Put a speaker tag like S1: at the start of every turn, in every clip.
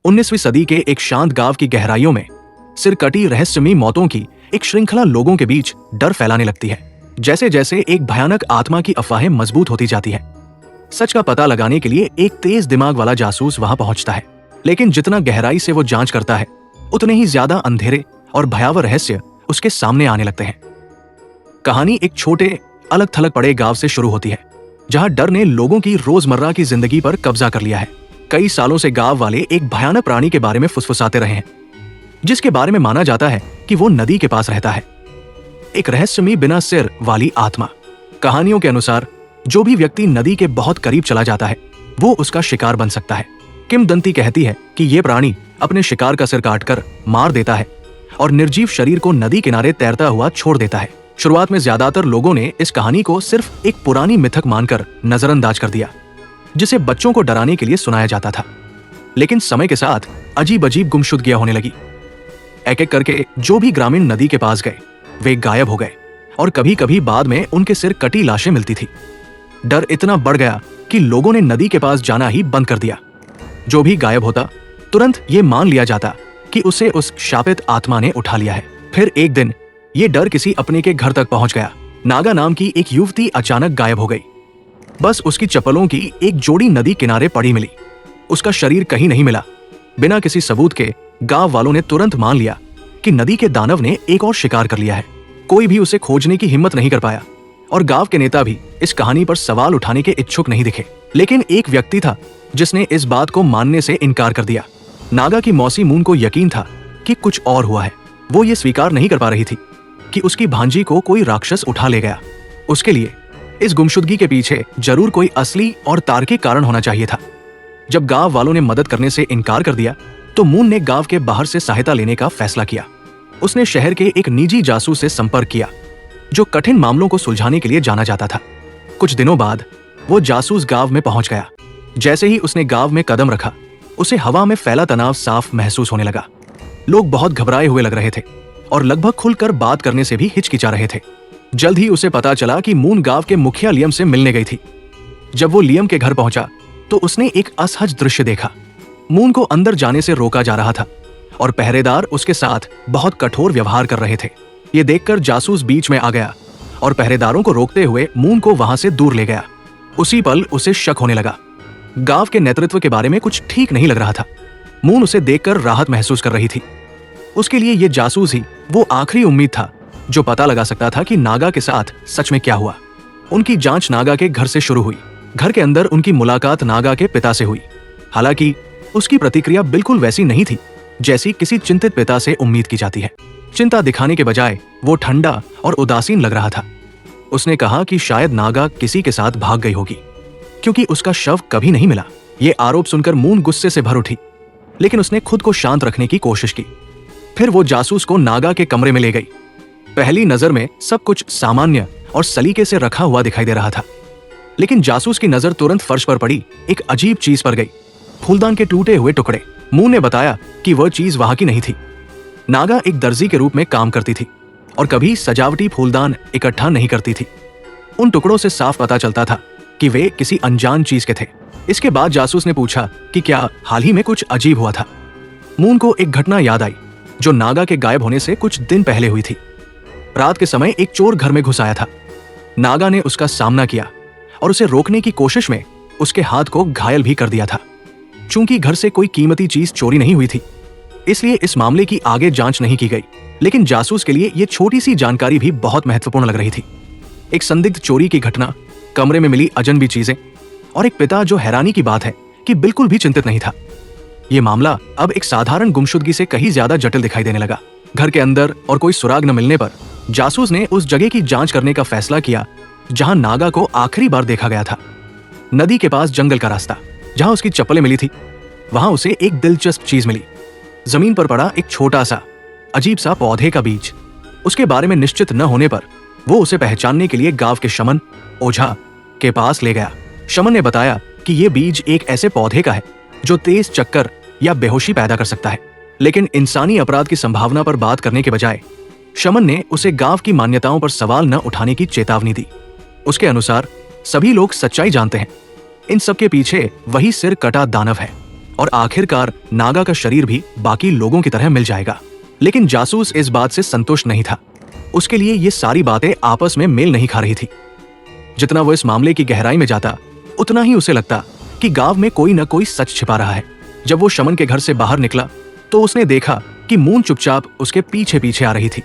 S1: 19वीं सदी के एक शांत गांव की गहराइयों में सिरकटी रहस्यमयी मौतों की एक श्रृंखला लोगों के बीच डर फैलाने लगती है। जैसे जैसे एक भयानक आत्मा की अफवाहें मजबूत होती जाती है, सच का पता लगाने के लिए एक तेज दिमाग वाला जासूस वहां पहुंचता है। लेकिन जितना गहराई से वो जांच करता है, उतने ही ज्यादा अंधेरे और भयावह रहस्य उसके सामने आने लगते हैं। कहानी एक छोटे अलग थलग पड़े गांव से शुरू होती है, जहां डर ने लोगों की रोजमर्रा की जिंदगी पर कब्जा कर लिया है। कई सालों से गांव वाले एक भयानक प्राणी के बारे में फुसफुसाते रहे हैं, जिसके बारे में माना जाता है कि वो नदी के पास रहता है। एक रहस्यमयी बिना सिर वाली आत्मा। कहानियों के अनुसार जो भी व्यक्ति नदी के बहुत करीब चला जाता है, वो उसका शिकार बन सकता है। किंवदंती कहती है कि ये प्राणी अपने शिकार का सिर काटकर मार देता है और निर्जीव शरीर को नदी किनारे तैरता हुआ छोड़ देता है। शुरुआत में ज्यादातर लोगों ने इस कहानी को सिर्फ एक पुरानी मिथक मानकर नजरअंदाज कर दिया, जिसे बच्चों को डराने के लिए सुनाया जाता था। लेकिन समय के साथ अजीब अजीब गुमशुदगियां होने लगी। एक एक करके जो भी ग्रामीण नदी के पास गए, वे गायब हो गए और कभी कभी बाद में उनके सिर कटी लाशें मिलती थी। डर इतना बढ़ गया कि लोगों ने नदी के पास जाना ही बंद कर दिया। जो भी गायब होता, तुरंत ये मान लिया जाता कि उसे उस शापित आत्मा ने उठा लिया है। फिर एक दिन ये डर किसी अपने के घर तक पहुंच गया। नागा नाम की एक युवती अचानक गायब हो गई। बस उसकी चप्पलों की एक जोड़ी नदी किनारे पड़ी मिली। उसका शरीर कहीं नहीं मिला। बिना किसी सबूत के गांव वालों ने तुरंत मान लिया कि नदी के दानव ने एक और शिकार कर लिया है। कोई भी उसे खोजने की हिम्मत नहीं कर पाया और गांव के नेता भी इस कहानी पर सवाल उठाने के इच्छुक नहीं दिखे। लेकिन एक व्यक्ति था जिसने इस बात को मानने से इनकार कर दिया। नागा की मौसी मून को यकीन था कि कुछ और हुआ है। वो ये स्वीकार नहीं कर पा रही थी कि उसकी भांजी को कोई राक्षस उठा ले गया। उसके लिए इस गुमशुदगी के पीछे जरूर कोई असली और तार्किक कारण होना चाहिए था। जब गांव वालों ने मदद करने से इनकार कर दिया, तो मून ने गांव के बाहर से सहायता लेने का फैसला किया। उसने शहर के एक निजी जासूस से संपर्क किया, जो कठिन मामलों को सुलझाने के लिए जाना जाता था। कुछ दिनों बाद वो जासूस गांव में पहुंच गया। जैसे ही उसने गांव में कदम रखा, उसे हवा में फैला तनाव साफ महसूस होने लगा। लोग बहुत घबराए हुए लग रहे थे और लगभग खुलकर बात करने से भी हिचकिचा रहे थे। जल्द ही उसे पता चला कि मून गांव के मुखिया लियम से मिलने गई थी। जब वो लियम के घर पहुंचा, तो उसने एक असहज दृश्य देखा। मून को अंदर जाने से रोका जा रहा था और पहरेदार उसके साथ बहुत कठोर व्यवहार कर रहे थे। ये देखकर जासूस बीच में आ गया और पहरेदारों को रोकते हुए मून को वहां से दूर ले गया। उसी पल उसे शक होने लगा। गांव के नेतृत्व के बारे में कुछ ठीक नहीं लग रहा था। मून उसे देखकर राहत महसूस कर रही थी। उसके लिए ये जासूस ही वो आखिरी उम्मीद था जो पता लगा सकता था कि नागा के साथ सच में क्या हुआ। उनकी जांच नागा के घर से शुरू हुई। घर के अंदर उनकी मुलाकात नागा के पिता से हुई। हालांकि उसकी प्रतिक्रिया बिल्कुल वैसी नहीं थी जैसी किसी चिंतित पिता से उम्मीद की जाती है। चिंता दिखाने के बजाय वो ठंडा और उदासीन लग रहा था। उसने कहा कि शायद नागा किसी के साथ भाग गई होगी, क्योंकि उसका शव कभी नहीं मिला। ये आरोप सुनकर मून गुस्से से भर उठी, लेकिन उसने खुद को शांत रखने की कोशिश की। फिर वो जासूस को नागा के कमरे में ले गई। पहली नजर में सब कुछ सामान्य और सलीके से रखा हुआ दिखाई दे रहा था, लेकिन जासूस की नजर तुरंत फर्श पर पड़ी एक अजीब चीज पर गई, फूलदान के टूटे हुए टुकड़े। मून ने बताया कि वह चीज वहां की नहीं थी। नागा एक दर्जी के रूप में काम करती थी और कभी सजावटी फूलदान इकट्ठा नहीं करती थी। उन टुकड़ों से साफ पता चलता था कि वे किसी अनजान चीज के थे। इसके बाद जासूस ने पूछा कि क्या हाल ही में कुछ अजीब हुआ था। मून को एक घटना याद आई जो नागा के गायब होने से कुछ दिन पहले हुई थी। रात के समय एक चोर घर में घुस आया था। नागा ने उसका सामना किया और उसे रोकने की कोशिश में उसके हाथ को घायल भी कर दिया था। चूंकि घर से कोई कीमती चीज चोरी नहीं हुई थी, इसलिए इस मामले की आगे जांच नहीं की गई। लेकिन जासूस के लिए यह छोटी सी जानकारी भी बहुत महत्वपूर्ण लग रही थी। एक संदिग्ध चोरी की घटना, कमरे में मिली अजनबी चीजें और एक पिता जो हैरानी की बात है कि बिल्कुल भी चिंतित नहीं था। यह मामला अब एक साधारण गुमशुदगी से कहीं ज्यादा जटिल दिखाई देने लगा। घर के अंदर और कोई सुराग न मिलने पर जासूस ने उस जगह की जांच करने का फैसला किया जहां नागा को आखिरी बार देखा गया था। नदी के पास जंगल का रास्ता, जहां उसकी चप्पलें मिली थी, वहां उसे एक दिलचस्प चीज मिली। जमीन पर पड़ा एक छोटा सा अजीब सा पौधे का बीज। उसके बारे में निश्चित न होने पर वो उसे पहचानने के लिए गांव के शमन ओझा के पास ले गया। शमन ने बताया कि यह बीज एक ऐसे पौधे का है जो तेज चक्कर या बेहोशी पैदा कर सकता है। लेकिन इंसानी अपराध की संभावना पर बात करने के बजाय शमन ने उसे गांव की मान्यताओं पर सवाल न उठाने की चेतावनी दी। उसके अनुसार सभी लोग सच्चाई जानते हैं, इन सब के पीछे वही सिर कटा दानव है और आखिरकार नागा का शरीर भी बाकी लोगों की तरह मिल जाएगा। लेकिन जासूस इस बात से संतुष्ट नहीं था। उसके लिए ये सारी बातें आपस में मेल नहीं खा रही थी। जितना वो इस मामले की गहराई में जाता, उतना ही उसे लगता कि गांव में कोई न कोई सच छिपा रहा है। जब वो शमन के घर से बाहर निकला तो उसने देखा कि मून चुपचाप उसके पीछे पीछे आ रही थी।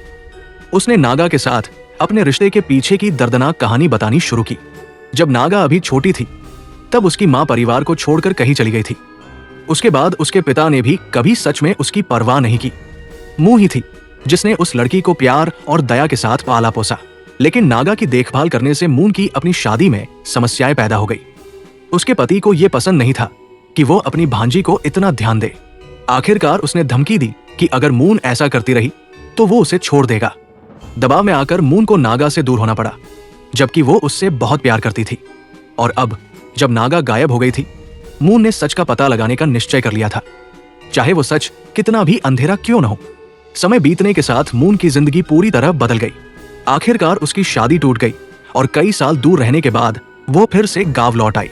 S1: उसने नागा के साथ अपने रिश्ते के पीछे की दर्दनाक कहानी बतानी शुरू की। जब नागा अभी छोटी थी तब उसकी माँ परिवार को छोड़कर कहीं चली गई थी। उसके बाद उसके पिता ने भी कभी सच में उसकी परवाह नहीं की। मून ही थी जिसने उस लड़की को प्यार और दया के साथ पाला पोसा। लेकिन नागा की देखभाल करने से मून की अपनी शादी में समस्याएं पैदा हो गई। उसके पति को यह पसंद नहीं था कि वो अपनी भांजी को इतना ध्यान दे। आखिरकार उसने धमकी दी कि अगर मून ऐसा करती रही तो वो उसे छोड़ देगा। दबाव में आकर मून को नागा से दूर होना पड़ा, जबकि वो उससे बहुत प्यार करती थी। और अब जब नागा गायब हो गई थी, मून ने सच का पता लगाने का निश्चय कर लिया था, चाहे वो सच कितना भी अंधेरा क्यों न हो। समय बीतने के साथ मून की जिंदगी पूरी तरह बदल गई। आखिरकार उसकी शादी टूट गई और कई साल दूर रहने के बाद वो फिर से गांव लौट आई।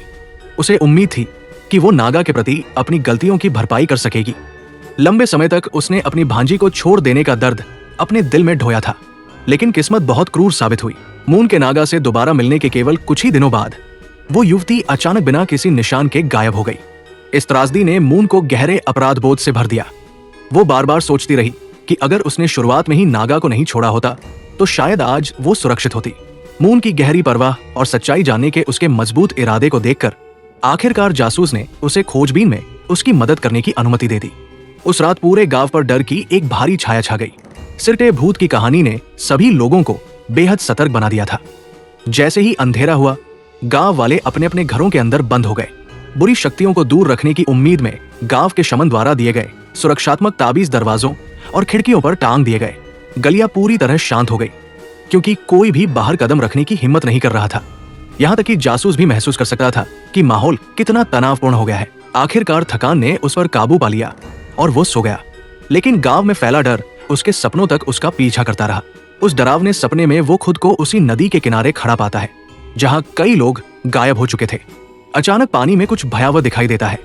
S1: उसे उम्मीद थी कि वो नागा के प्रति अपनी गलतियों की भरपाई कर सकेगी। लंबे समय तक उसने अपनी भांजी को छोड़ देने का दर्द अपने दिल में ढोया था। लेकिन किस्मत बहुत क्रूर साबित हुई। मून के नागा से दोबारा मिलने के केवल कुछ ही दिनों बाद वो युवती अचानक बिना किसी निशान के गायब हो गई। इस त्रासदी ने मून को गहरे अपराध बोध से भर दिया। वो बार बार सोचती रही कि अगर उसने शुरुआत में ही नागा को नहीं छोड़ा होता तो शायद आज वो सुरक्षित होती। मून की गहरी परवाह और सच्चाई जानने के उसके मजबूत इरादे को देखकर आखिरकार जासूस ने उसे खोजबीन में उसकी मदद करने की अनुमति दे दी। उस रात पूरे गांव पर डर की एक भारी छाया छा गई। सिरटे भूत की कहानी ने सभी लोगों को बेहद सतर्क बना दिया था। जैसे ही अंधेरा हुआ, गांव वाले अपने अपने घरों के अंदर बंद हो गए। बुरी शक्तियों को दूर रखने की उम्मीद में गांव के शमन द्वारा दिए गए सुरक्षात्मक ताबीज दरवाजों और खिड़कियों पर टांग दिए गए। गलियां पूरी तरह शांत हो गई, क्योंकि कोई भी बाहर कदम रखने की हिम्मत नहीं कर रहा था। यहाँ तक कि जासूस भी महसूस कर सकता था कि माहौल कितना तनावपूर्ण हो गया है। आखिरकार थकान ने उस पर काबू पा लिया और वो सो गया। लेकिन गांव में फैला डर उसके सपनों तक उसका पीछा करता रहा। उस डरावने सपने में वो खुद को उसी नदी के किनारे खड़ा पाता है जहां कई लोग गायब हो चुके थे। अचानक पानी में कुछ भयावह दिखाई देता है।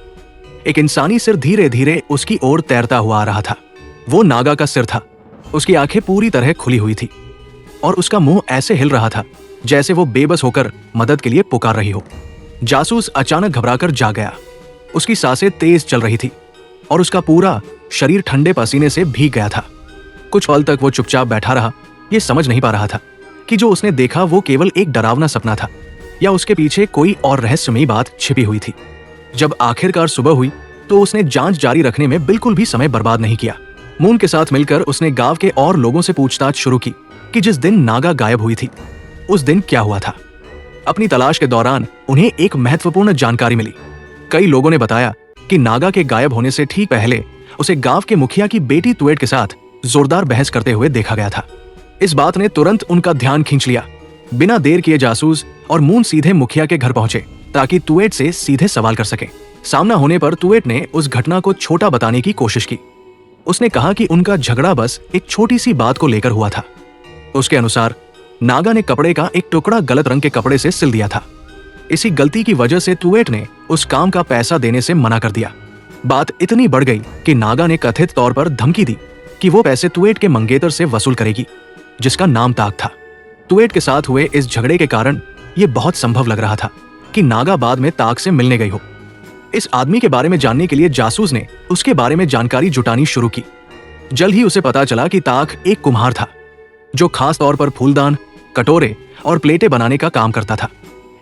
S1: एक इंसानी सिर धीरे धीरे उसकी ओर तैरता हुआ आ रहा था। वो नागा का सिर था। उसकी आंखें पूरी तरह खुली हुई थी और उसका मुंह ऐसे हिल रहा था जैसे वो बेबस होकर मदद के लिए पुकार रही हो। जासूस अचानक घबराकर जाग गया। उसकी सांसें तेज चल रही थी और उसका पूरा शरीर ठंडे पसीने से भीग गया था। कुछ पल तक वो चुपचाप बैठा रहा। ये समझ नहीं पा रहा था कि जो उसने देखा वो केवल एक डरावना सपना था या उसके पीछे कोई और रहस्यमयी बात छिपी हुई थी। जब आखिरकार सुबह हुई तो उसने जांच जारी रखने में बिल्कुल भी समय बर्बाद नहीं किया। मून के साथ मिलकर उसने गांव के और लोगों से पूछताछ शुरू की कि जिस दिन नागा गायब हुई थी उस दिन क्या हुआ था। अपनी तलाश के दौरान उन्हें एक महत्वपूर्ण जानकारी मिली। कई लोगों ने बताया कि नागा के गायब होने से ठीक पहले उसे गांव के मुखिया की बेटी तुएट के साथ जोरदार बहस करते हुए देखा गया था। इस बात ने तुरंत उनका ध्यान खींच लिया। बिना देर किए जासूस और मून सीधे मुखिया के घर पहुंचे ताकि तुएट से सीधे सवाल कर सके। सामना होने पर तुएट ने उस घटना को छोटा बताने की कोशिश की। उसने कहा कि उनका झगड़ा बस एक छोटी सी बात को लेकर हुआ था। उसके अनुसार नागा ने कपड़े का एक टुकड़ा गलत रंग के कपड़े से सिल दिया था। इसी गलती की वजह से तुएट ने उस काम का पैसा देने से मना कर दिया। बात इतनी बढ़ गई कि नागा ने कथित तौर पर धमकी दी कि वो पैसे तुएट के मंगेतर से वसूल करेगी, जिसका नाम ताक था। तुएट के साथ हुए इस झगड़े के कारण यह बहुत संभव लग रहा था कि नागा बाद में ताक से मिलने गई हो। इस आदमी के बारे में जानने के लिए जासूस ने उसके बारे में जानकारी जुटानी शुरू की। जल्द ही उसे पता चला कि ताक एक कुम्हार था जो खास तौर पर फूलदान, कटोरे और प्लेटें बनाने का काम करता था।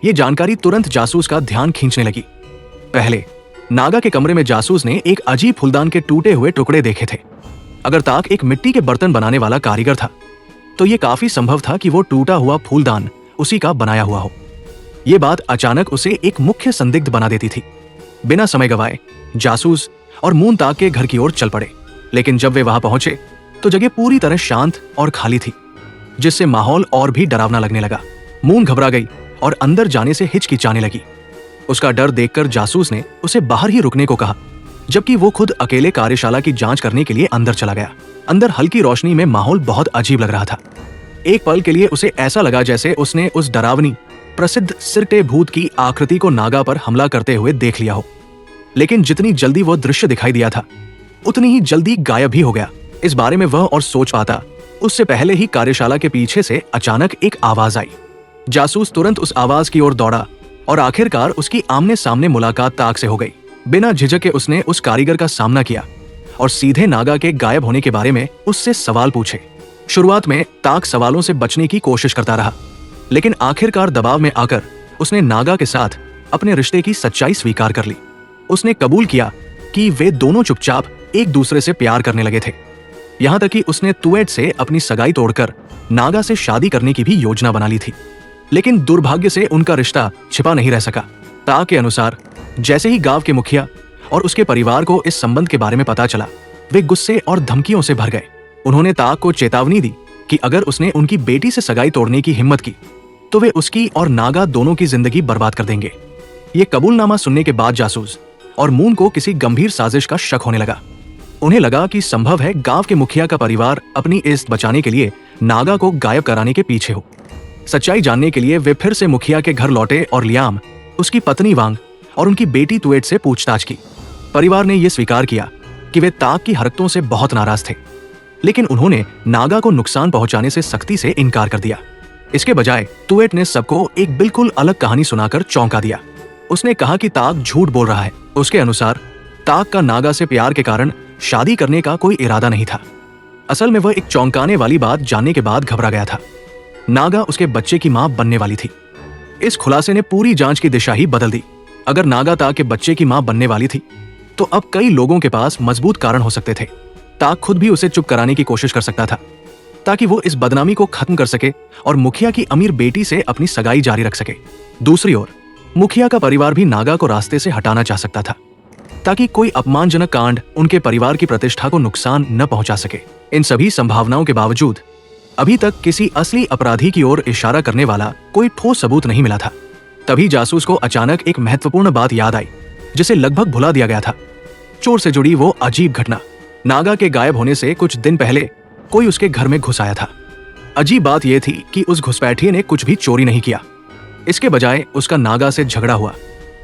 S1: ये जानकारी तुरंत जासूस का ध्यान खींचने लगी। पहले नागा के कमरे में जासूस ने एक अजीब फूलदान के टूटे हुए टुकड़े देखे थे। अगर ताक एक मिट्टी के बर्तन बनाने वाला कारीगर था तो ये काफी संभव था कि वो टूटा हुआ फूलदान उसी का बनाया हुआ हो। ये बात अचानक उसे एक मुख्य संदिग्ध बना देती थी। बिना समय गवाए जासूस और मून ताक के घर की ओर चल पड़े। लेकिन जब वे वहां पहुंचे तो जगह पूरी तरह शांत और खाली थी, जिससे माहौल और भी डरावना लगने लगा। मून घबरा गई और अंदर जाने से हिचकिचाने लगी। उसका डर देखकर जासूस ने उसे बाहर ही रुकने को कहा, जबकि वो खुद अकेले कार्यशाला की जांच करने के लिए अंदर चला गया। अंदर हल्की रोशनी में माहौल बहुत अजीब लग रहा था। एक पल के लिए उसे ऐसा लगा जैसे उसने उस डरावनी प्रसिद्ध सिरटे भूत की आकृति को नागा पर हमला करते हुए देख लिया हो। लेकिन जितनी जल्दी वो दृश्य दिखाई दिया था उतनी ही जल्दी गायब भी हो गया। इस बारे में वह और सोच पाता उससे पहले ही कार्यशाला के पीछे से अचानक एक आवाज आई। जासूस तुरंत उस आवाज की ओर दौड़ा और आखिरकार उसकी आमने सामने मुलाकात ताक से हो गई। बिना झिझके उसने उस कारीगर का सामना किया और सीधे नागा के गायब होने के बारे में उससे सवाल पूछे। शुरुआत में ताक सवालों से बचने की कोशिश करता रहा, लेकिन आखिरकार दबाव में आकर उसने नागा के साथ अपने रिश्ते की सच्चाई स्वीकार कर ली। उसने कबूल किया कि वे दोनों चुपचाप एक दूसरे से प्यार करने लगे थे। यहाँ तक कि उसने तुएट से अपनी सगाई तोड़कर नागा से शादी करने की भी योजना बना ली थी। लेकिन दुर्भाग्य से उनका रिश्ता छिपा नहीं रह सका। ताक के अनुसार जैसे ही गांव के मुखिया और उसके परिवार को इस संबंध के बारे में पता चला, वे गुस्से और धमकियों से भर गए। उन्होंने ताक को चेतावनी दी कि अगर उसने उनकी बेटी से सगाई तोड़ने की हिम्मत की तो वे उसकी और नागा दोनों की जिंदगी बर्बाद कर देंगे। ये कबूलनामा सुनने के बाद जासूस और मून को किसी गंभीर साजिश का शक होने लगा। उन्हें लगा कि संभव है गांव के मुखिया का परिवार अपनी इज्जत बचाने के लिए नागा को गायब कराने के पीछे हो। सच्चाई जानने के लिए वे फिर से मुखिया के घर लौटे और लियाम, उसकी पत्नी वांग और उनकी बेटी तुएट से पूछताछ की। परिवार ने यह स्वीकार किया कि वे ताक की हरकतों से बहुत नाराज थे, लेकिन उन्होंने नागा को नुकसान पहुंचाने से सख्ती से इनकार कर दिया। इसके बजाय तुएट ने सबको एक बिल्कुल अलग कहानी सुनाकर चौंका दिया। उसने कहा कि ताक झूठ बोल रहा है। उसके अनुसार ताक का नागा से प्यार के कारण शादी करने का कोई इरादा नहीं था। असल में वह एक चौंकाने वाली बात जानने के बाद घबरा गया था। नागा उसके बच्चे की मां बनने वाली थी। इस खुलासे ने पूरी जांच की दिशा ही बदल दी। अगर नागा ताक के बच्चे की मां बनने वाली थी तो अब कई लोगों के पास मजबूत कारण हो सकते थे। ताक खुद भी उसे चुप कराने की कोशिश कर सकता था ताकि वो इस बदनामी को खत्म कर सके और मुखिया की अमीर बेटी से अपनी सगाई जारी रख सके। दूसरी ओर मुखिया का परिवार भी नागा को रास्ते से हटाना चाह सकता था ताकि कोई अपमानजनक कांड उनके परिवार की प्रतिष्ठा को नुकसान न पहुंचा सके। इन सभी संभावनाओं के बावजूद अभी तक किसी असली अपराधी की ओर इशारा करने वाला कोई ठोस सबूत नहीं मिला था। तभी जासूस को अचानक एक महत्वपूर्ण बात याद आई जिसे लगभग भुला दिया गया था। चोर से जुड़ी वो अजीब घटना। नागा के गायब होने से कुछ दिन पहले कोई उसके घर में घुस आया था। अजीब बात यह थी कि उस घुसपैठिए ने कुछ भी चोरी नहीं किया। इसके बजाय उसका नागा से झगड़ा हुआ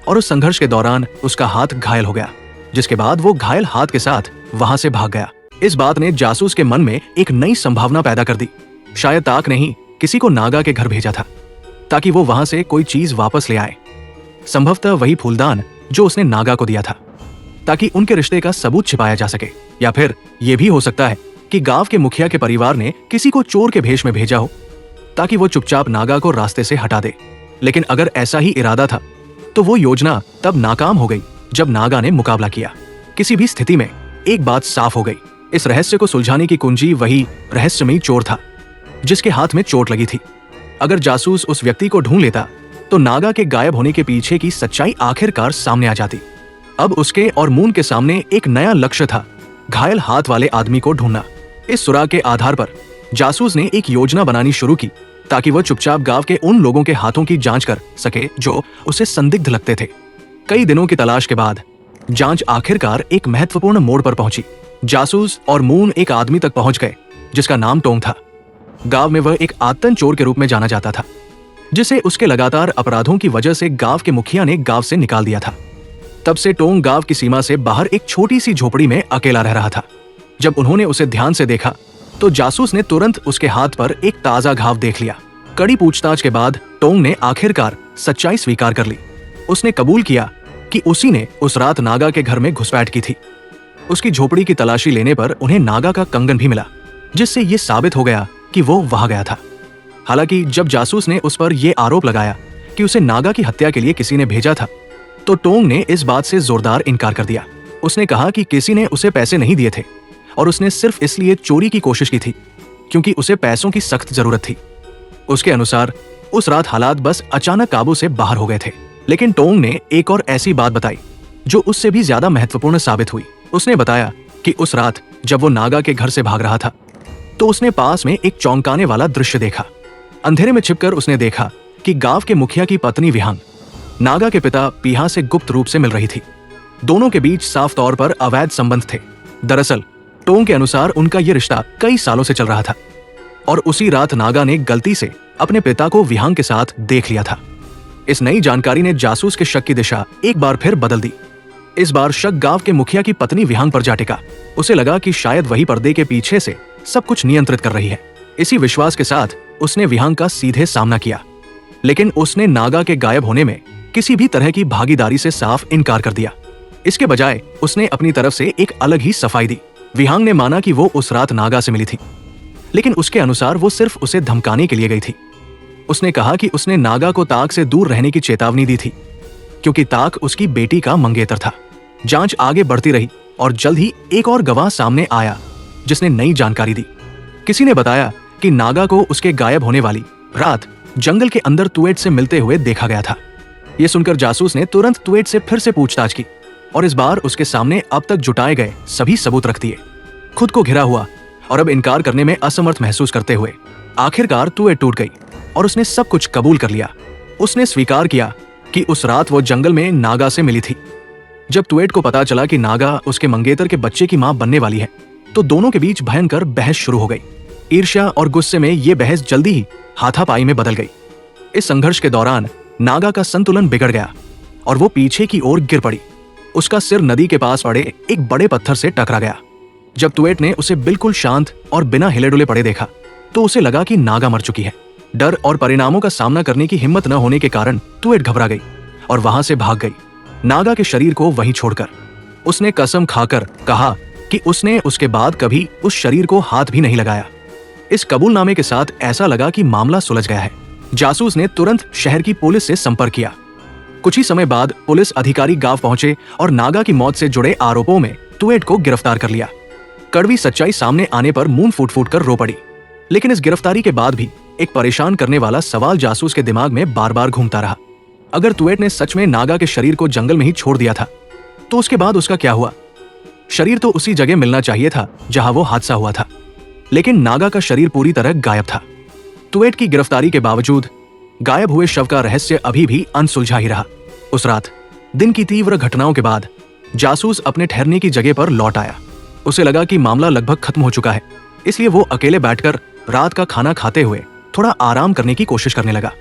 S1: और उस संघर्ष के दौरान उसका हाथ घायल हो गया, जिसके बाद वो घायल हाथ के साथ वहां से भाग गया। इस बात ने जासूस के मन में एक नई संभावना पैदा कर दी। शायद ताक ने ही किसी को नागा के घर भेजा था ताकि वो वहां से कोई चीज वापस ले आए, संभवतः वही फूलदान जो उसने नागा को दिया था, ताकि उनके रिश्ते का सबूत छिपाया जा सके। या फिर यह भी हो सकता है कि गांव के मुखिया के परिवार ने किसी को चोर के भेष में भेजा हो ताकि वो चुपचाप नागा को रास्ते से हटा दे। लेकिन अगर ऐसा ही इरादा था तो वो योजना तब नाकाम हो गई जब नागा ने मुकाबला किया। किसी भी स्थिति में एक बात साफ हो गई, इस रहस्य को सुलझाने की कुंजी वही रहस्यमयी चोर था जिसके हाथ में चोट लगी थी। अगर जासूस उस व्यक्ति को ढूंढ लेता तो नागा के गायब होने के पीछे की सच्चाई आखिरकार सामने आ जाती। अब उसके और मून के सामने एक नया लक्ष्य था, घायल हाथ वाले आदमी को ढूंढना। इस सुराग के आधार पर जासूस ने एक योजना बनानी शुरू की ताकि वह चुपचाप गांव के उन लोगों के हाथों की जांच कर सके जो उसे संदिग्ध लगते थे। कई दिनों की तलाश के बाद जांच आखिरकार एक महत्वपूर्ण मोड़ पर पहुंची। जासूस और मून एक आदमी तक पहुंच गए जिसका नाम टोंग था। गांव में वह एक आतंक चोर के रूप में जाना जाता था जिसे उसके लगातार अपराधों की वजह से गांव के मुखिया ने गांव से निकाल दिया था। तब से टोंग गांव की सीमा से बाहर एक छोटी सी झोपड़ी में अकेला रह रहा था। जब उन्होंने उसे ध्यान से देखा तो जासूस ने तुरंत उसके हाथ पर एक ताजा घाव देख लिया। कड़ी पूछताछ के बाद टोंग ने आखिरकार सच्चाई स्वीकार कर ली। उसने कबूल किया कि उसी ने उस रात नागा के घर में घुसपैठ की थी। उसकी झोपड़ी की तलाशी लेने पर उन्हें नागा का कंगन भी मिला, जिससे यह साबित हो गया कि वो वहां गया था। हालांकि जब जासूस ने उस पर यह आरोप लगाया कि उसे नागा की हत्या के लिए किसी ने भेजा था, तो टोंग ने इस बात से जोरदार इनकार कर दिया। उसने कहा कि किसी ने उसे पैसे नहीं दिए थे और उसने सिर्फ इसलिए चोरी की कोशिश की थी क्योंकि उसे पैसों की सख्त जरूरत थी। उसके अनुसार उस रात हालात बस अचानक काबू से बाहर हो गए थे। लेकिन टोंग ने एक और ऐसी बात बताई जो उससे भी ज्यादा महत्वपूर्ण साबित हुई। उसने बताया कि उस रात जब वो नागा के घर से भाग रहा था तो उसने पास में एक चौंकाने वाला दृश्य देखा। अंधेरे में छिपकर उसने देखा कि गांव के मुखिया की पत्नी विहांग नागा के पिता पीहा से गुप्त रूप से मिल रही थी। दोनों के बीच साफ तौर पर अवैध संबंध थे। दरअसल टोंग के अनुसार उनका यह रिश्ता कई सालों से चल रहा था और उसी रात नागा ने गलती से अपने पिता को विहांग के साथ देख लिया था। इस नई जानकारी ने जासूस के शक की दिशा एक बार फिर बदल दी। इस बार शक गांव के मुखिया की पत्नी विहांग पर जा टिका। उसे लगा कि शायद वही पर्दे के पीछे से सब कुछ नियंत्रित कर रही है। इसी विश्वास के साथ उसने विहांग का सीधे सामना किया, लेकिन उसने नागा के गायब होने में किसी भी तरह की भागीदारी से साफ इनकार कर दिया। इसके बजाय उसने अपनी तरफ से एक अलग ही सफाई दी। विहांग ने माना कि वो उस रात नागा से मिली थी, लेकिन उसके अनुसार वो सिर्फ उसे धमकाने के लिए गई थी। उसने कहा कि उसने नागा को ताक से दूर रहने की चेतावनी दी थी, क्योंकि ताक उसकी बेटी का मंगेतर था। जांच आगे बढ़ती रही और जल्द ही एक और गवाह सामने आया जिसने नई जानकारी दी। किसी ने बताया कि नागा को उसके गायब होने वाली रात जंगल के अंदर तुएट से मिलते हुए देखा गया था। यह सुनकर जासूस ने तुरंत तुएट से फिर से पूछताछ की और इस बार उसके सामने अब तक जुटाए गए सभी सबूत रख दिए। खुद को घिरा हुआ और अब इनकार करने में असमर्थ महसूस करते हुए आखिरकार तुएट टूट गई और उसने सब कुछ कबूल कर लिया। उसने स्वीकार किया कि उस रात वो जंगल में नागा से मिली थी। जब तुएट को पता चला कि नागा उसके मंगेतर के बच्चे की मां बनने वाली है, तो दोनों के बीच भयंकर बहस शुरू हो गई। ईर्ष्या और गुस्से में ये बहस जल्दी ही हाथापाई में बदल गई। इस संघर्ष के दौरान नागा का संतुलन बिगड़ गया और वो पीछे की ओर गिर पड़ी। उसका सिर नदी के पास पड़े एक बड़े पत्थर से टकरा गया। जब तुएट ने उसे बिल्कुल शांत और बिना हिले डुले पड़े देखा, तो उसे लगा कि नागा मर चुकी है। डर और परिणामों का सामना करने की हिम्मत न होने के कारण तुएट घबरा गई और वहां से भाग गई, नागा के शरीर को वहीं छोड़कर। उसने कसम खाकर कहा कि उसने उसके बाद कभी उस शरीर को हाथ भी नहीं लगाया। इस कबूलनामे के साथ ऐसा लगा कि मामला सुलझ गया है। जासूस ने तुरंत शहर की पुलिस से संपर्क किया। कुछ ही समय बाद पुलिस अधिकारी गांव पहुंचे और नागा की मौत से जुड़े आरोपों में तुएट को गिरफ्तार कर लिया। कड़वी सच्चाई सामने आने पर मुंह फूट फूट कर रो पड़ी। लेकिन इस गिरफ्तारी के बाद भी एक परेशान करने वाला सवाल जासूस के दिमाग में बार बार घूमता रहा। अगर तुएट ने सच में नागा के शरीर को जंगल में ही छोड़ दिया था, तो उसके बाद उसका क्या हुआ? शरीर तो उसी जगह मिलना चाहिए था जहां वो हादसा हुआ था, लेकिन नागा का शरीर पूरी तरह गायब था। तुएट की गिरफ्तारी के बावजूद गायब हुए शव का रहस्य अभी भी अनसुलझा ही रहा। उस रात दिन की तीव्र घटनाओं के बाद जासूस अपने ठहरने की जगह पर लौट आया। उसे लगा कि मामला लगभग खत्म हो चुका है, इसलिए वो अकेले बैठकर रात का खाना खाते हुए थोड़ा आराम करने की कोशिश करने लगा।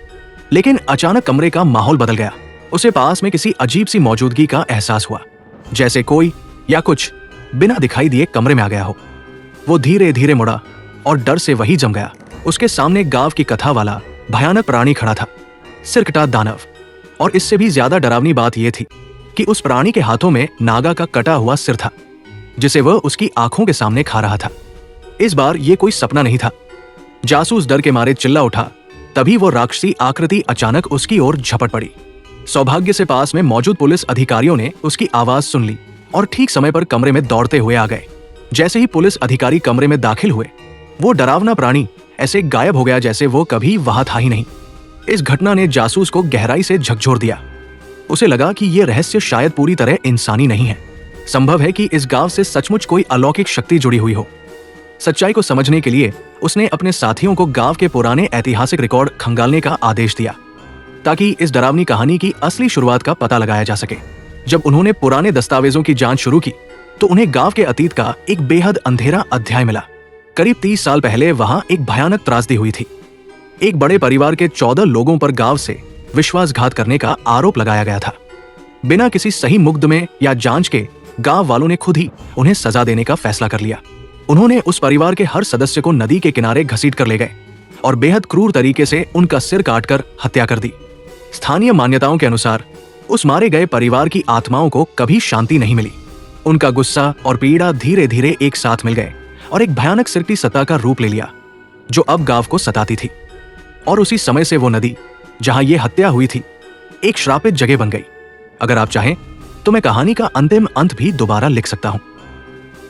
S1: लेकिन अचानक कमरे का माहौल बदल गया। उसे पास में किसी अजीब सी मौजूदगी का एहसास हुआ, जैसे कोई या कुछ बिना दिखाई दिए कमरे में आ गया हो। वो धीरे धीरे मुड़ा और डर से वही जम गया। उसके सामने गांव की कथा वाला भयानक प्राणी खड़ा था, सिरकटा दानव। और इससे भी ज्यादा डरावनी बात यह थी कि उस प्राणी के हाथों में नागा का कटा हुआ सिर था, जिसे वह उसकी आंखों के सामने खा रहा था। इस बार यह कोई सपना नहीं था। जासूस डर के मारे चिल्ला उठा। तभी वो राक्षसी आकृति अचानक उसकी ओर झपट पड़ी। सौभाग्य से पास में मौजूद पुलिस अधिकारियों ने उसकी आवाज सुन ली और ठीक समय पर कमरे में दौड़ते हुए आ गए। जैसे ही पुलिस अधिकारी कमरे में दाखिल हुए, वो डरावना प्राणी ऐसे गायब हो गया जैसे वो कभी वहां था ही नहीं। इस घटना ने जासूस को गहराई से झकझोर दिया। उसे लगा कि यह रहस्य शायद पूरी तरह इंसानी नहीं है। संभव है कि इस गांव से सचमुच कोई अलौकिक शक्ति जुड़ी हुई हो। सच्चाई को समझने के लिए उसने अपने साथियों को गांव के पुराने ऐतिहासिक रिकॉर्ड खंगालने का आदेश दिया, ताकि इस डरावनी कहानी की असली शुरुआत का पता लगाया जा सके। जब उन्होंने पुराने दस्तावेजों की जांच शुरू की, तो उन्हें गांव के अतीत का एक बेहद अंधेरा अध्याय मिला। करीब 30 साल पहले वहां एक भयानक त्रासदी हुई थी। एक बड़े परिवार के 14 लोगों पर गांव से विश्वासघात करने का आरोप लगाया गया था। बिना किसी सही मुकदमे या जांच के गांव वालों ने खुद ही उन्हें सजा देने का फैसला कर लिया। उन्होंने उस परिवार के हर सदस्य को नदी के किनारे घसीट कर ले गए और बेहद क्रूर तरीके से उनका सिर काटकर हत्या कर दी। स्थानीय मान्यताओं के अनुसार उस मारे गए परिवार की आत्माओं को कभी शांति नहीं मिली। उनका गुस्सा और पीड़ा धीरे धीरे एक साथ मिल गए और एक भयानक सिरकटी सत्ता का रूप ले लिया, जो अब गांव को सताती थी। और उसी समय से वो नदी जहां ये हत्या हुई थी, एक श्रापित जगह बन गई। अगर आप चाहें तो मैं कहानी का अंतिम अंत भी दोबारा लिख सकता हूं।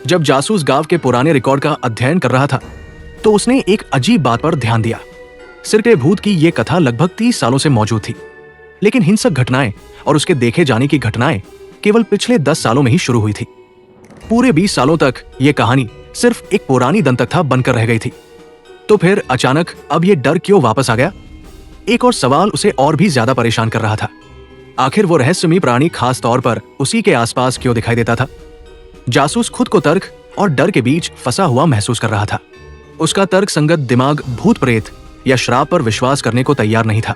S1: जब जासूस गांव के पुराने रिकॉर्ड का अध्ययन कर रहा था, तो उसने एक अजीब बात पर ध्यान दिया। सिरके भूत की यह कथा लगभग 30 सालों से मौजूद थी, लेकिन हिंसक घटनाएं और उसके देखे जाने की घटनाएं केवल पिछले 10 सालों में ही शुरू हुई थी। पूरे 20 सालों तक यह कहानी सिर्फ एक पुरानी दंतकथा बनकर रह गई थी। तो फिर अचानक अब यह डर क्यों वापस आ गया? एक और सवाल उसे और भी ज्यादा परेशान कर रहा था। आखिर वो रहस्यमयी प्राणी खास तौर पर उसी के आसपास क्यों दिखाई देता था? जासूस खुद को तर्क और डर के बीच फंसा हुआ महसूस कर रहा था। उसका तर्क संगत दिमाग भूत प्रेत या श्राप पर विश्वास करने को तैयार नहीं था,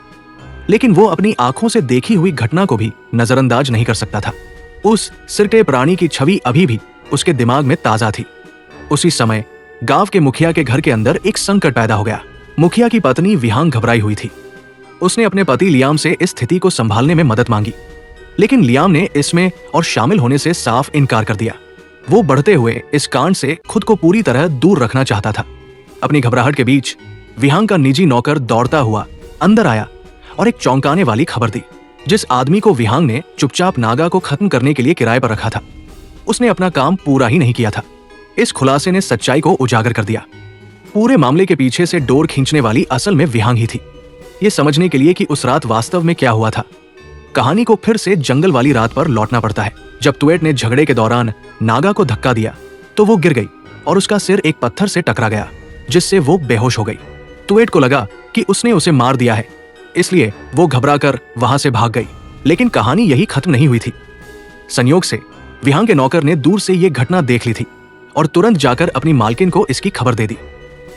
S1: लेकिन वो अपनी आंखों से देखी हुई घटना को भी नजरअंदाज नहीं कर सकता था। उस सिरटे प्राणी की छवि अभी भी उसके दिमाग में ताजा थी। उसी समय गांव के मुखिया के घर के अंदर एक संकट पैदा हो गया। मुखिया की पत्नी विहांग घबराई हुई थी। उसने अपने पति लियाम से इस स्थिति को संभालने में मदद मांगी, लेकिन लियाम ने इसमें और शामिल होने से साफ इनकार कर दिया। वो बढ़ते हुए इस कांड से खुद को पूरी तरह दूर रखना चाहता था। अपनी घबराहट के बीच विहांग का निजी नौकर दौड़ता हुआ अंदर आया और एक चौंकाने वाली खबर दी। जिस आदमी को विहांग ने चुपचाप नागा को खत्म करने के लिए किराए पर रखा था, उसने अपना काम पूरा ही नहीं किया था। इस खुलासे ने सच्चाई को उजागर कर दिया। पूरे मामले के पीछे से डोर खींचने वाली असल में विहांग ही थी। ये समझने के लिए कि उस रात वास्तव में क्या हुआ था, कहानी को फिर से जंगल वाली रात पर लौटना पड़ता है, जब तुएट ने झगड़े के दौरान नागा को धक्का दिया तो वो गिर गई और उसका सिर एक पत्थर से टकरा गया, जिससे वो बेहोश हो गई। तुएट को लगा कि उसने उसे मार दिया है, इसलिए वो घबराकर वहां से भाग गई। लेकिन कहानी यही खत्म नहीं हुई थी। संयोग से विहांग के नौकर ने दूर से ये घटना देख ली थी और तुरंत जाकर अपनी मालकिन को इसकी खबर दे दी।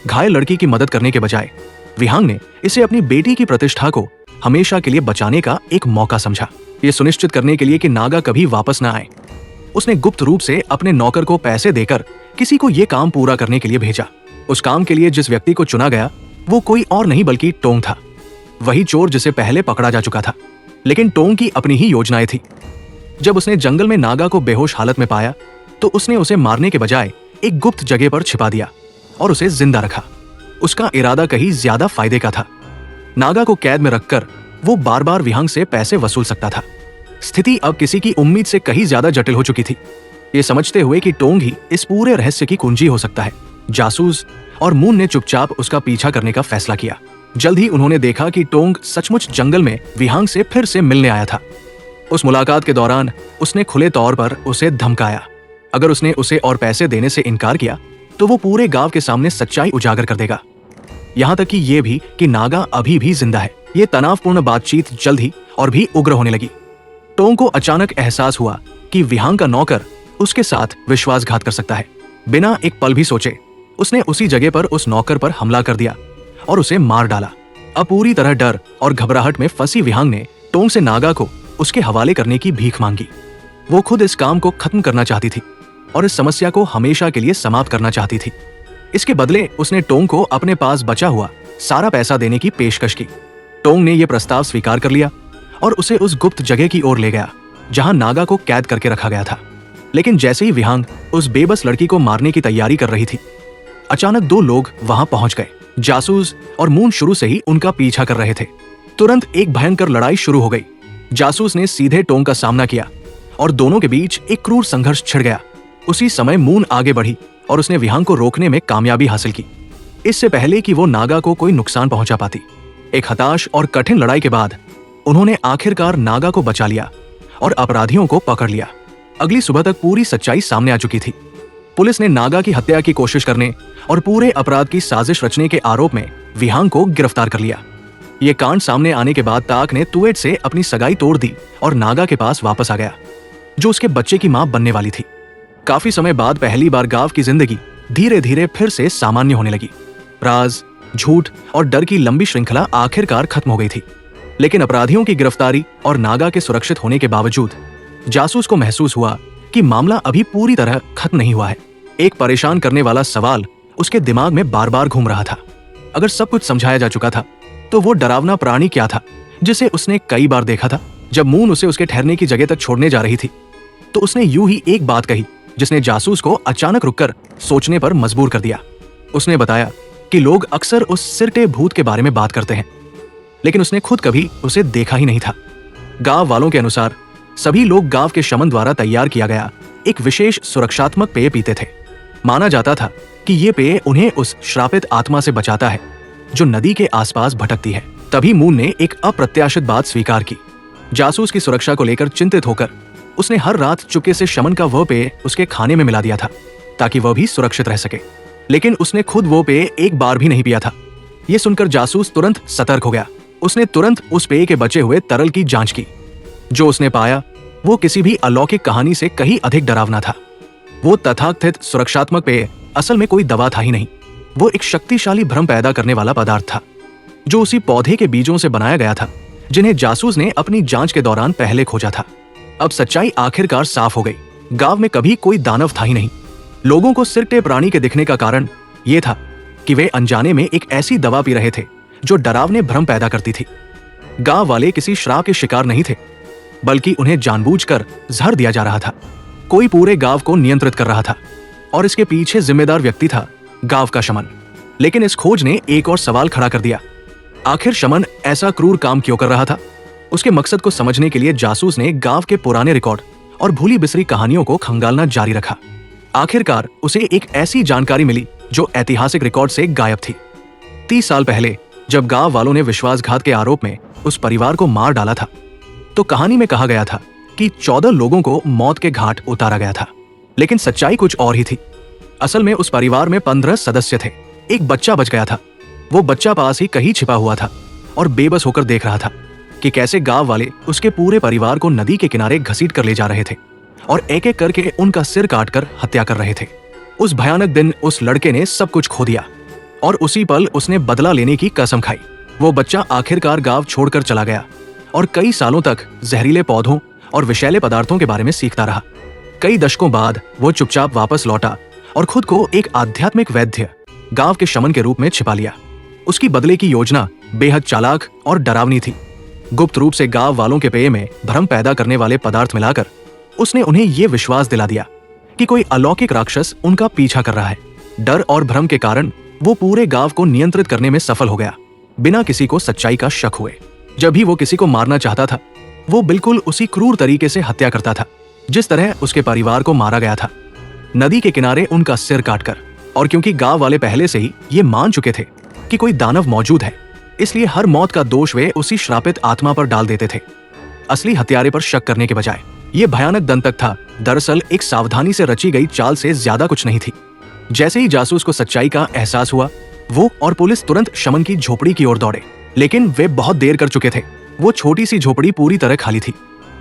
S1: घायल लड़की की मदद करने के बजाय विहांग ने इसे अपनी बेटी की प्रतिष्ठा को हमेशा के लिए बचाने का एक मौका समझा। ये सुनिश्चित करने के लिए कि नागा कभी वापस न आए, उसने गुप्त रूप से अपने नौकर को पैसे देकर किसी को ये काम पूरा करने के लिए भेजा। उस काम के लिए जिस व्यक्ति को चुना गया वो कोई और नहीं बल्कि टोंग था, वही चोर जिसे पहले पकड़ा जा चुका था। लेकिन टोंग की अपनी ही योजनाएं थी। जब उसने जंगल में नागा को बेहोश हालत में पाया तो उसने उसे मारने के बजाय एक गुप्त जगह पर छिपा दिया और उसे जिंदा रखा। उसका इरादा कहीं ज्यादा फायदे का था। नागा को कैद में रखकर वो बार बार विहांग से पैसे वसूल सकता था। स्थिति अब किसी की उम्मीद से कहीं ज्यादा जटिल हो चुकी थी। ये समझते हुए कि टोंग ही इस पूरे रहस्य की कुंजी हो सकता है, जासूस और मून ने चुपचाप उसका पीछा करने का फैसला किया। जल्द ही उन्होंने देखा कि टोंग सचमुच जंगल में विहांग से फिर से मिलने आया था। उस मुलाकात के दौरान उसने खुले तौर पर उसे धमकाया। अगर उसने उसे और पैसे देने से इनकार किया तो वो पूरे गांव के सामने सच्चाई उजागर कर देगा। यहां तक कि ये भी कि नागा अभी भी जिंदा है। ये तनावपूर्ण बातचीत जल्द ही और भी उग्र होने लगी। टोंग को अचानक एहसास हुआ कि विहांग का नौकर उसके साथ विश्वासघात कर सकता है। बिना एक पल भी सोचे उसने उसी जगह पर उस नौकर पर हमला कर दिया और उसे मार डाला। अब पूरी तरह डर और घबराहट में फंसी विहांग ने टोंग से नागा को उसके हवाले करने की भीख मांगी। वो खुद इस काम को खत्म करना चाहती थी और इस समस्या को हमेशा के लिए समाप्त करना चाहती थी। इसके बदले उसने टोंग को अपने पास बचा हुआ सारा पैसा देने की पेशकश की। टोंग ने यह प्रस्ताव स्वीकार कर लिया और उसे उस गुप्त जगह की ओर ले गया जहां नागा को कैद करके रखा गया था। लेकिन जैसे ही विहांग उस बेबस लड़की को मारने की तैयारी कर रही थी, अचानक दो लोग वहां पहुंच गए। जासूस और मून शुरू से ही उनका पीछा कर रहे थे। तुरंत एक भयंकर लड़ाई शुरू हो गई। जासूस ने सीधे टोंग का सामना किया और दोनों के बीच एक क्रूर संघर्ष छिड़ गया। उसी समय मून आगे बढ़ी और उसने विहांग को रोकने में कामयाबी हासिल की, इससे पहले कि वो नागा को कोई नुकसान पहुंचा पाती। एक हताश और कठिन लड़ाई के बाद उन्होंने आखिरकार नागा को बचा लिया और अपराधियों को पकड़ लिया। अगली सुबह तक पूरी सच्चाई सामने आ चुकी थी। पुलिस ने नागा की हत्या की कोशिश करने और पूरे अपराध की साजिश रचने के आरोप में विहांग को गिरफ्तार कर लिया। ये कांड सामने आने के बाद ताक ने तुएट से अपनी सगाई तोड़ दी और नागा के पास वापस आ गया, जो उसके बच्चे की मां बनने वाली थी। काफी समय बाद पहली बार गांव की जिंदगी धीरे धीरे फिर से सामान्य होने लगी। राज, झूठ और डर की लंबी श्रृंखला आखिरकार खत्म हो गई थी। लेकिन अपराधियों की गिरफ्तारी और नागा के सुरक्षित होने के बावजूद जासूस को महसूस हुआ कि मामला अभी पूरी तरह खत्म नहीं हुआ है। एक परेशान करने वाला सवाल उसके दिमाग में बार बार घूम रहा था। अगर सब कुछ समझाया जा चुका था तो वो डरावना प्राणी क्या था जिसे उसने कई बार देखा था? जब मून उसे उसके ठहरने की जगह तक छोड़ने जा रही थी तो उसने यूं ही एक बात कही जिसने जासूस को अचानक रुककर सोचने पर मजबूर कर दिया। उसने बताया कि लोग अक्सर उस सिरटे भूत के बारे में बात करते हैं, लेकिन उसने खुद कभी उसे देखा ही नहीं था। गांव वालों के अनुसार सभी लोग गांव के शमन द्वारा तैयार किया गया एक विशेष सुरक्षात्मक पेय पीते थे। माना जाता था कि ये पेय उन्हें उस श्रापित आत्मा से बचाता है जो नदी के आसपास भटकती है। तभी मून ने एक अप्रत्याशित बात स्वीकार की। जासूस की सुरक्षा को लेकर चिंतित होकर उसने हर रात चुपके से शमन का वह पेय उसके खाने में मिला दिया था ताकि वह भी सुरक्षित रह सके। लेकिन उसने खुद वो पेय एक बार भी नहीं पिया था। यह सुनकर जासूस तुरंत सतर्क हो गया। उसने तुरंत उस पेय के बचे हुए तरल की जांच की। जो उसने पाया वो किसी भी अलौकिक कहानी से कहीं अधिक डरावना था। वो तथाकथित सुरक्षात्मक पेय असल में कोई दवा था ही नहीं। वो एक शक्तिशाली भ्रम पैदा करने वाला पदार्थ था जो उसी पौधे के बीजों से बनाया गया था जिन्हें जासूस ने अपनी जांच के दौरान पहले खोजा था। अब सच्चाई आखिरकार साफ हो गई। गांव में कभी कोई दानव था ही नहीं। लोगों को सिरकटे प्राणी के दिखने का कारण यह था कि वे अनजाने में एक ऐसी दवा पी रहे थे जो डरावने भ्रम पैदा करती थी। गांव वाले किसी श्राप के शिकार नहीं थे, बल्कि उन्हें जानबूझकर जहर दिया जा रहा था। कोई पूरे गांव को नियंत्रित कर रहा था और इसके पीछे जिम्मेदार व्यक्ति था गांव का शमन। लेकिन इस खोज ने एक और सवाल खड़ा कर दिया। आखिर शमन ऐसा क्रूर काम क्यों कर रहा था? उसके मकसद को समझने के लिए जासूस ने गांव के पुराने रिकॉर्ड और भूली बिसरी कहानियों को खंगालना जारी रखा। आखिरकार उसे एक ऐसी जानकारी मिली जो ऐतिहासिक रिकॉर्ड से गायब थी। 30 साल पहले जब गांव वालों ने विश्वासघात के आरोप में उस परिवार को मार डाला था, तो कहानी में कहा गया था कि 14 लोगों को मौत के घाट उतारा गया था। लेकिन सच्चाई कुछ और ही थी। असल में उस परिवार में 15 सदस्य थे। एक बच्चा बच गया था। वो बच्चा पास ही कहीं छिपा हुआ था और बेबस होकर देख रहा था कि कैसे गांव वाले उसके पूरे परिवार को नदी के किनारे घसीट कर ले जा रहे थे और एक एक करके उनका सिर काटकर हत्या कर रहे थे। उस भयानक दिन उस लड़के ने सब कुछ खो दिया और उसी पल उसने बदला लेने की कसम खाई। वो बच्चा आखिरकार गांव छोड़कर चला गया और कई सालों तक जहरीले पौधों और विषैले पदार्थों के बारे में सीखता रहा। कई दशकों बाद वो चुपचाप वापस लौटा और खुद को एक आध्यात्मिक वैद्य, गांव के शमन के रूप में छिपा लिया। उसकी बदले की योजना बेहद चालाक और डरावनी थी। गुप्त रूप से गांव वालों के पेय में भ्रम पैदा करने वाले पदार्थ मिलाकर उसने उन्हें ये विश्वास दिला दिया कि कोई अलौकिक राक्षस उनका पीछा कर रहा है। डर और भ्रम के कारण वो पूरे गांव को नियंत्रित करने में सफल हो गया, बिना किसी को सच्चाई का शक हुए। जब भी वो किसी को मारना चाहता था, वो बिल्कुल उसी क्रूर तरीके से हत्या करता था जिस तरह उसके परिवार को मारा गया था, नदी के किनारे उनका सिर काटकर। और क्योंकि गांव वाले पहले से ही ये मान चुके थे कि कोई दानव मौजूद है, इसलिए हर मौत का दोष वे उसी श्रापित आत्मा पर डाल देते थे, असली हत्यारे पर शक करने के बजाय। ये भयानक दंतक था दरअसल एक सावधानी से रची गई चाल से ज्यादा कुछ नहीं थी। जैसे ही जासूस को सच्चाई का एहसास हुआ, वो और पुलिस तुरंत शमन की झोपड़ी की ओर दौड़े। लेकिन वे बहुत देर कर चुके थे। वो छोटी सी झोपड़ी पूरी तरह खाली थी।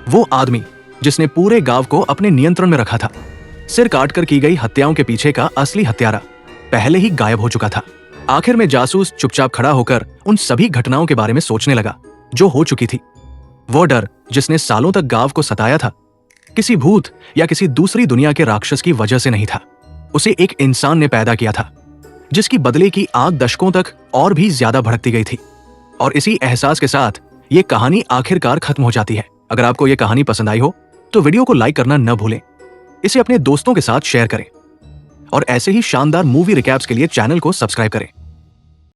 S1: वो आदमी जिसने पूरे गांव को अपने नियंत्रण में रखा था, सिर काटकर की गई हत्याओं के पीछे का असली हत्यारा, पहले ही गायब हो चुका था। आखिर में जासूस चुपचाप खड़ा होकर उन सभी घटनाओं के बारे में सोचने लगा जो हो चुकी थी। वो डर जिसने सालों तक गांव को सताया था, किसी भूत या किसी दूसरी दुनिया के राक्षस की वजह से नहीं था। उसे एक इंसान ने पैदा किया था जिसकी बदले की आग दशकों तक और भी ज्यादा भड़कती गई थी। और इसी एहसास के साथ ये कहानी आखिरकार खत्म हो जाती है। अगर आपको ये कहानी पसंद आई हो तो वीडियो को लाइक करना न भूलें, इसे अपने दोस्तों के साथ शेयर करें और ऐसे ही शानदार मूवी रिकैप्स के लिए चैनल को सब्सक्राइब करें।